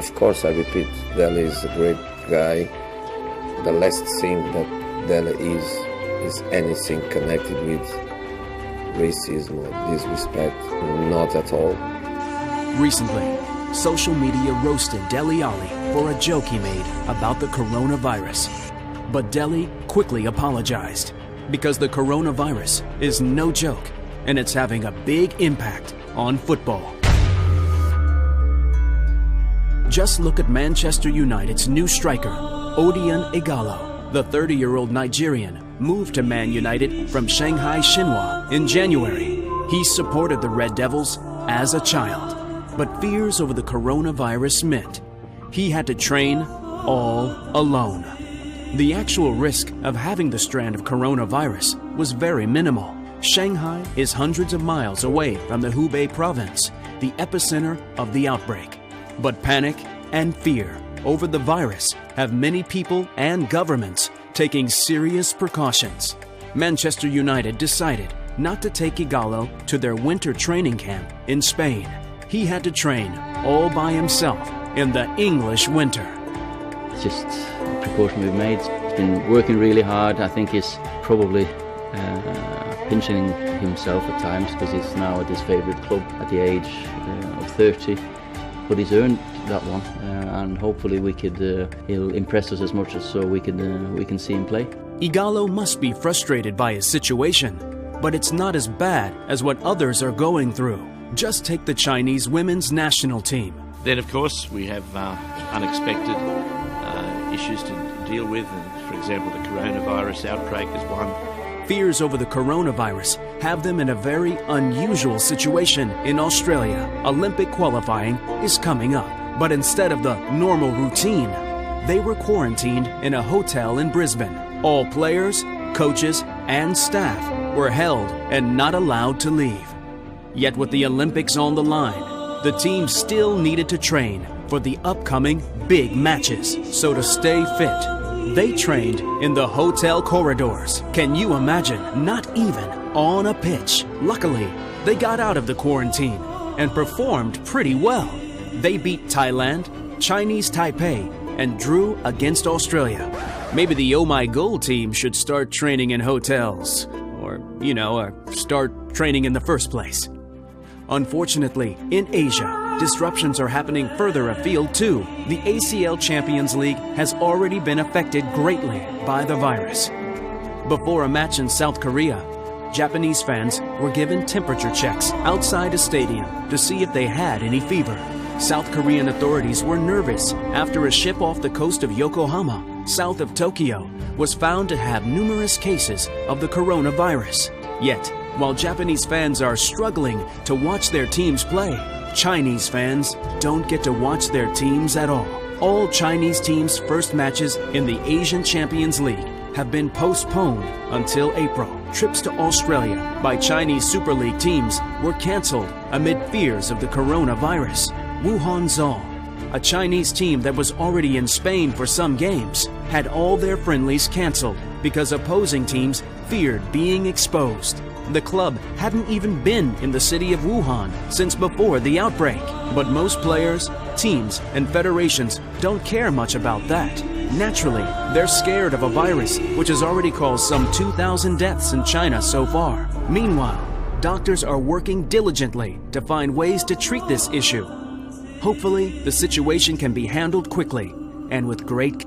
Of course, I repeat, Dele is a great guy. The last thing that Dele is anything connected with racism or disrespect. Not at all. Recently, social media roasted Dele Alli for a joke he made about the coronavirus. But Dele quickly apologized because the coronavirus is no joke and it's having a big impact on football. Just look at Manchester United's new striker, Odion Ighalo. The 30-year-old Nigerian moved to Man United from Shanghai Shenhua in January. He supported the Red Devils as a child, but fears over the coronavirus meant he had to train all alone. The actual risk of having the strand of coronavirus was very minimal. Shanghai is hundreds of miles away from the Hubei province, the epicenter of the outbreak. But panic and fear over the virus have many people and governments taking serious precautions. Manchester United decided not to take Ighalo to their winter training camp in Spain. He had to train all by himself in the English winter. It's just a precaution we've made. He's been working really hard. I think he's probably pinching himself at times because he's now at his favourite club at the age of 30. But he's earned that one, and hopefully he'll impress us as much as so we can see him play. Ighalo must be frustrated by his situation, but it's not as bad as what others are going through. Just take the Chinese women's national team. Then, of course, we have unexpected issues to deal with. And, for example, the coronavirus outbreak is one. Fears over the coronavirus have them in a very unusual situation in Australia. Olympic qualifying is coming up, but instead of the normal routine, they were quarantined in a hotel in Brisbane. All players, coaches, and staff were held and not allowed to leave. Yet with the Olympics on the line, the team still needed to train for the upcoming big matches. So to stay fit, they trained in the hotel corridors. Can you imagine? Not even on a pitch. Luckily, they got out of the quarantine and performed pretty well. They beat Thailand, Chinese Taipei, and drew against Australia. Maybe the Oh My Goal team should start training in hotels. Or start training in the first place. Unfortunately, in Asia, disruptions are happening further afield too. The ACL Champions League has already been affected greatly by the virus. Before a match in South Korea, Japanese fans were given temperature checks outside a stadium to see if they had any fever. South Korean authorities were nervous after a ship off the coast of Yokohama, south of Tokyo, was found to have numerous cases of the coronavirus. Yet, while Japanese fans are struggling to watch their teams play, Chinese fans don't get to watch their teams at all. All Chinese teams' first matches in the Asian Champions League have been postponed until April. Trips to Australia by Chinese Super League teams were cancelled amid fears of the coronavirus. Wuhan Zhou, a Chinese team that was already in Spain for some games, had all their friendlies cancelled because opposing teams feared being exposed. The club hadn't even been in the city of Wuhan since before the outbreak. But most players, teams, and federations don't care much about that. Naturally, they're scared of a virus which has already caused some 2,000 deaths in China so far. Meanwhile, doctors are working diligently to find ways to treat this issue. Hopefully, the situation can be handled quickly and with great